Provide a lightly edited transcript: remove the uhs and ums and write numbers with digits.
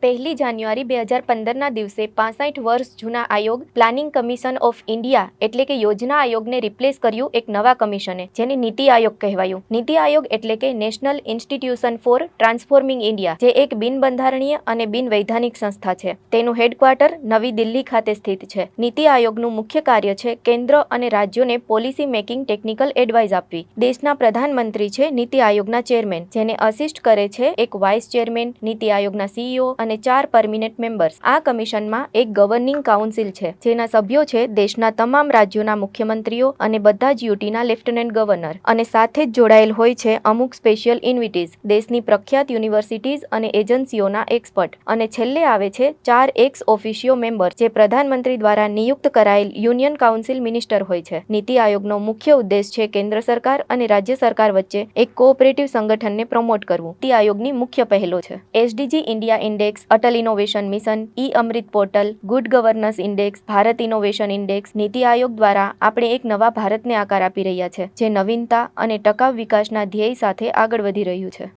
1 જાન્યુઆરી 2015ના દિવસે 65 વર્ષ જૂના આયોગ પ્લાનિંગ કમિશન ઓફ ઇન્ડિયા એટલે કે યોજના આયોગને રિપ્લેસ કર્યું એક નવા કમિશને, જેને નીતિ આયોગ કહેવાયું. નીતિ આયોગ એટલે કે national institution for transforming India, જે એક બિનબંધારણીય અને બિનવૈધાનિક સંસ્થા છે. તેનું હેડક્વાર્ટર નવી દિલ્હી ખાતે સ્થિત છે. નીતિ આયોગનું મુખ્ય કાર્ય છે કેન્દ્ર અને રાજ્યોને પોલિસી મેકિંગ ટેકનિકલ એડવાઇસ આપવી. દેશના પ્રધાનમંત્રી છે નીતિ આયોગના ચેરમેન, જેને અસિસ્ટ કરે છે એક વાઇસ ચેરમેન, નીતિ આયોગના સીઈઓ અને 4 પરમિનન્ટ મેમ્બર્સ. આ કમિશનમાં એક ગવર્નિંગ કાઉન્સિલ છે, જેના સભ્યો છે દેશના તમામ રાજ્યોના મુખ્યમંત્રીઓ અને બધા જ યુટીના લેફ્ટનન્ટ ગવર્નર, અને સાથે જ જોડાયેલ હોય છે અમુક સ્પેશિયલ ઇન્વિટીઝ, દેશની પ્રખ્યાત યુનિવર્સિટીઝ અને એજન્સીઓના એક્સપર્ટ. અને છેલ્લે આવે છે 4 એક્સ ઓફિશિયો મેમ્બર, જે પ્રધાનમંત્રી દ્વારા નિયુક્ત કરાયેલ યુનિયન કાઉન્સિલ મિનિસ્ટર હોય છે. નીતિ આયોગનો મુખ્ય ઉદ્દેશ છે કેન્દ્ર સરકાર અને રાજ્ય સરકાર વચ્ચે એક કોઓપરેટિવ સંગઠનને પ્રમોટ કરવું. નીતિ આયોગની મુખ્ય પહેલો છે SDG India index, Atal innovation mission, eAmrit portal, good governance index, Bharat innovation index. NITI Aayog દ્વારા આપણે એક નવા ભારતને આકાર આપી રહ્યા છે, જે નવીનતા અને ટકાઉ વિકાસના ધ્યેય સાથે આગળ વધી રહ્યું છે.